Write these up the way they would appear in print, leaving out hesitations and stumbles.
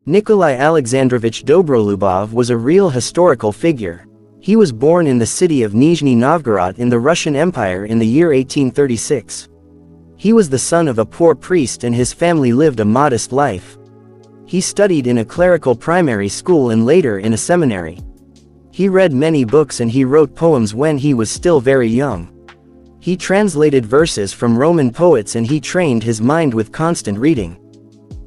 Nikolay Alexandrovich Dobrolyubov was a real historical figure. He was born in the city of Nizhny Novgorod in the Russian Empire in the year 1836. He was the son of a poor priest and his family lived a modest life. He studied in a clerical primary school and later in a seminary. He read many books and he wrote poems when he was still very young. He translated verses from Roman poets and he trained his mind with constant reading.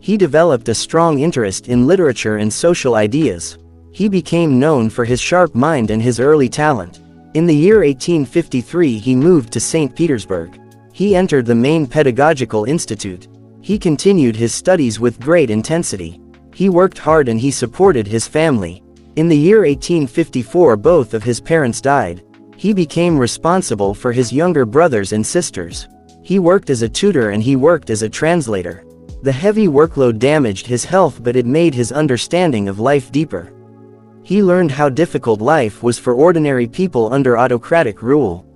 He developed a strong interest in literature and social ideas. He became known for his sharp mind and his early talent. In the year 1853 he moved to St. Petersburg. He entered the main pedagogical institute. He continued his studies with great intensity. He worked hard and he supported his family. In the year 1854 both of his parents died. He became responsible for his younger brothers and sisters. He worked as a tutor and he worked as a translator. The heavy workload damaged his health but it made his understanding of life deeper. He learned how difficult life was for ordinary people under autocratic rule.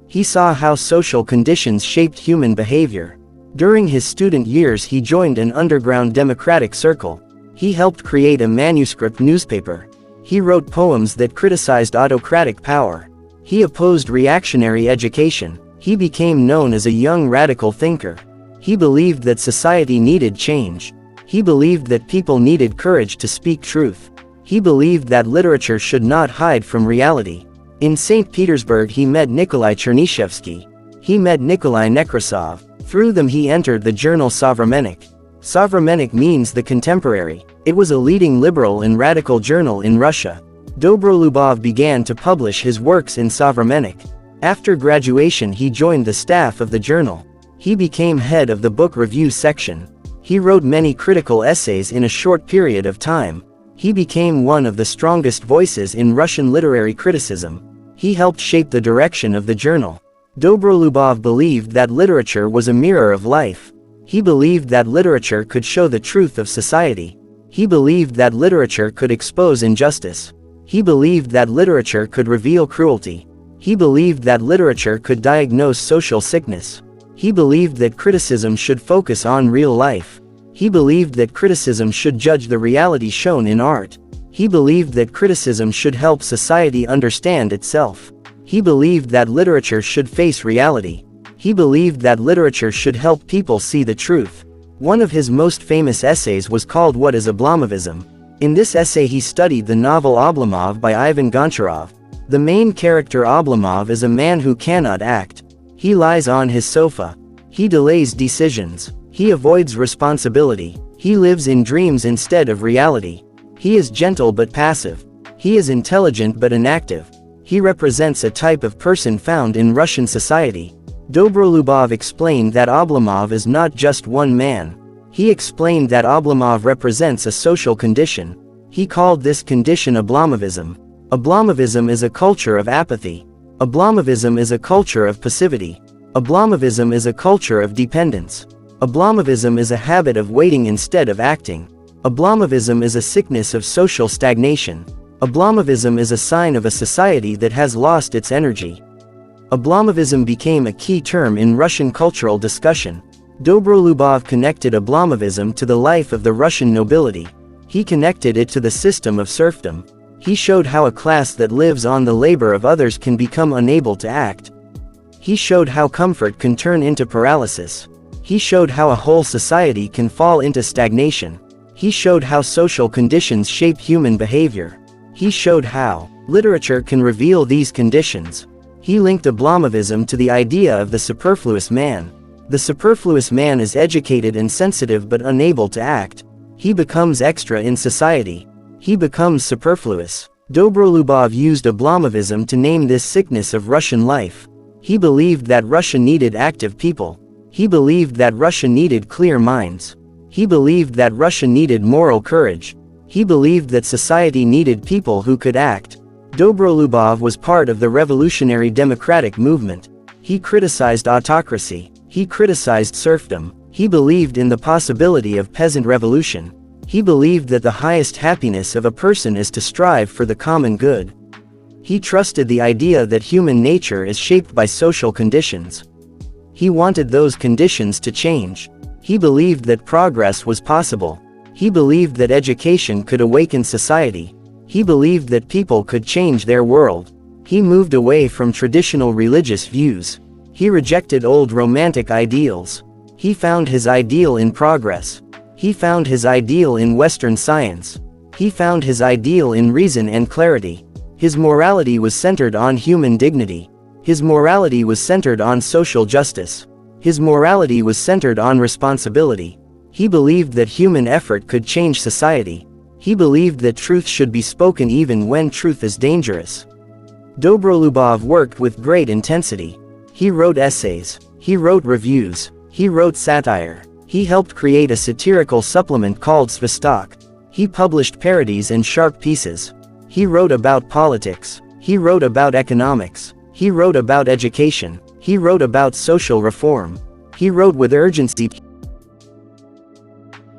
He saw how social conditions shaped human behavior. During his student years he joined an underground democratic circle. He helped create a manuscript newspaper. He wrote poems that criticized autocratic power. He opposed reactionary education. He became known as a young radical thinker. He believed that society needed change. He believed that people needed courage to speak truth. He believed that literature should not hide from reality. In St. Petersburg he met Nikolai Chernyshevsky. He met Nikolai Nekrasov. Through them he entered the journal Sovramennik. Sovramennik means the contemporary. It was a leading liberal and radical journal in Russia. Dobrolyubov began to publish his works in Sovramennik. After graduation he joined the staff of the journal. He became head of the book review section. He wrote many critical essays in a short period of time. He became one of the strongest voices in Russian literary criticism. He helped shape the direction of the journal. Dobrolyubov believed that literature was a mirror of life. He believed that literature could show the truth of society. He believed that literature could expose injustice. He believed that literature could reveal cruelty. He believed that literature could diagnose social sickness. He believed that criticism should focus on real life. He believed that criticism should judge the reality shown in art. He believed that criticism should help society understand itself. He believed that literature should face reality. He believed that literature should help people see the truth. One of his most famous essays was called What is Oblomovism? In this essay he studied the novel Oblomov by Ivan Goncharov. The main character Oblomov is a man who cannot act. He lies on his sofa. He delays decisions. He avoids responsibility. He lives in dreams instead of reality. He is gentle but passive. He is intelligent but inactive. He represents a type of person found in Russian society. Dobrolyubov explained that Oblomov is not just one man. He explained that Oblomov represents a social condition. He called this condition Oblomovism. Oblomovism is a culture of apathy. Oblomovism is a culture of passivity. Oblomovism is a culture of dependence. Oblomovism is a habit of waiting instead of acting. Oblomovism is a sickness of social stagnation. Oblomovism is a sign of a society that has lost its energy. Oblomovism became a key term in Russian cultural discussion. Dobrolyubov connected Oblomovism to the life of the Russian nobility. He connected it to the system of serfdom. He showed how a class that lives on the labor of others can become unable to act. He showed how comfort can turn into paralysis. He showed how a whole society can fall into stagnation. He showed how social conditions shape human behavior. He showed how literature can reveal these conditions. He linked Oblomovism to the idea of the superfluous man. The superfluous man is educated and sensitive but unable to act. He becomes extra in society. He becomes superfluous. Dobrolyubov used Oblomovism to name this sickness of Russian life. He believed that Russia needed active people. He believed that Russia needed clear minds. He believed that Russia needed moral courage. He believed that society needed people who could act. Dobrolyubov was part of the revolutionary democratic movement. He criticized autocracy. He criticized serfdom. He believed in the possibility of peasant revolution. He believed that the highest happiness of a person is to strive for the common good. He trusted the idea that human nature is shaped by social conditions. He wanted those conditions to change. He believed that progress was possible. He believed that education could awaken society. He believed that people could change their world. He moved away from traditional religious views. He rejected old romantic ideals. He found his ideal in progress. He found his ideal in Western science. He found his ideal in reason and clarity. His morality was centered on human dignity. His morality was centered on social justice. His morality was centered on responsibility. He believed that human effort could change society. He believed that truth should be spoken even when truth is dangerous. Dobrolyubov worked with great intensity. He wrote essays. He wrote reviews. He wrote satire. He helped create a satirical supplement called Svostok. He published parodies and sharp pieces. He wrote about politics. He wrote about economics. He wrote about education. He wrote about social reform. He wrote with urgency,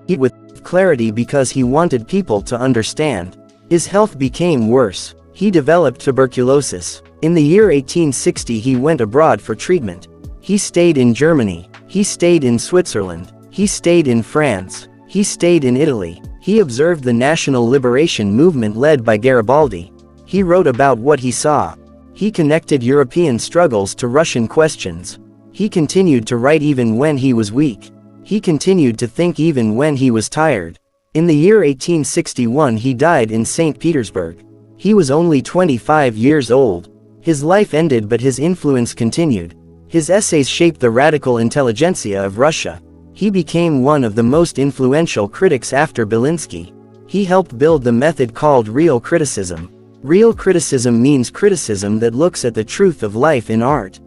with clarity, because he wanted people to understand. His health became worse. He developed tuberculosis. In the year 1860 he went abroad for treatment. He stayed in Germany. He stayed in Switzerland. He stayed in France. He stayed in Italy. He observed the national liberation movement led by Garibaldi. He wrote about what he saw. He connected European struggles to Russian questions. He continued to write even when he was weak. He continued to think even when he was tired. In the year 1861 he died in St. Petersburg. He was only 25 years old. His life ended, but his influence continued. His essays shaped the radical intelligentsia of Russia. He became one of the most influential critics after Belinsky. He helped build the method called real criticism. Real criticism means criticism that looks at the truth of life in art.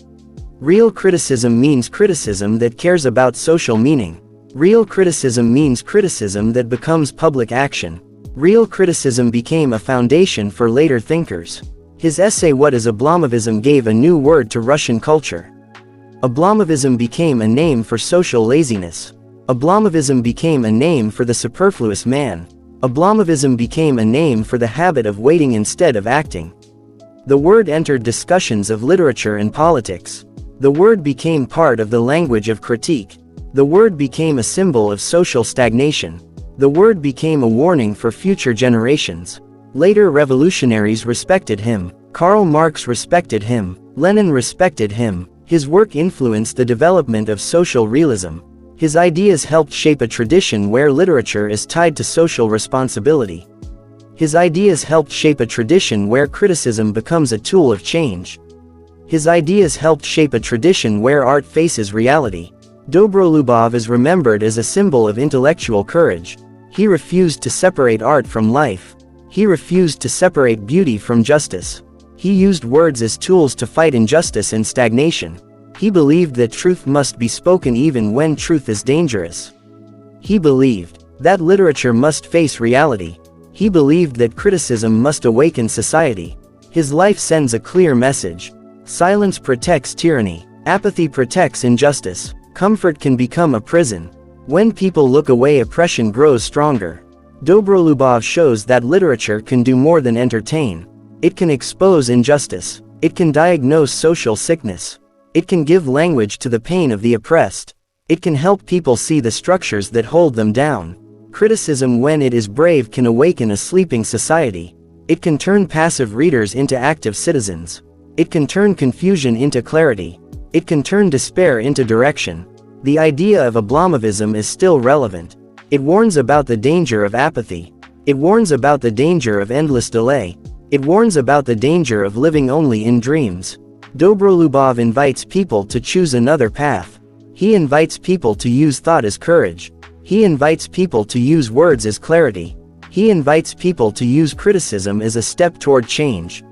Real criticism means criticism that cares about social meaning. Real criticism means criticism that becomes public action. Real criticism became a foundation for later thinkers. His essay What is Oblomovism gave a new word to Russian culture. Oblomovism became a name for social laziness. Oblomovism became a name for the superfluous man. Oblomovism became a name for the habit of waiting instead of acting. The word entered discussions of literature and politics. The word became part of the language of critique. The word became a symbol of social stagnation. The word became a warning for future generations. Later revolutionaries respected him. Karl Marx respected him. Lenin respected him. His work influenced the development of social realism. His ideas helped shape a tradition where literature is tied to social responsibility. His ideas helped shape a tradition where criticism becomes a tool of change. His ideas helped shape a tradition where art faces reality. Dobrolyubov is remembered as a symbol of intellectual courage. He refused to separate art from life. He refused to separate beauty from justice. He used words as tools to fight injustice and stagnation. He believed that truth must be spoken even when truth is dangerous. He believed that literature must face reality. He believed that criticism must awaken society. His life sends a clear message. Silence protects tyranny. Apathy protects injustice. Comfort can become a prison. When people look away, oppression grows stronger. Dobrolyubov shows that literature can do more than entertain. It can expose injustice. It can diagnose social sickness. It can give language to the pain of the oppressed. It can help people see the structures that hold them down. Criticism, when it is brave, can awaken a sleeping society. It can turn passive readers into active citizens. It can turn confusion into clarity. It can turn despair into direction. The idea of Oblomovism is still relevant. It warns about the danger of apathy. It warns about the danger of endless delay. It warns about the danger of living only in dreams. Dobrolyubov invites people to choose another path. He invites people to use thought as courage. He invites people to use words as clarity. He invites people to use criticism as a step toward change.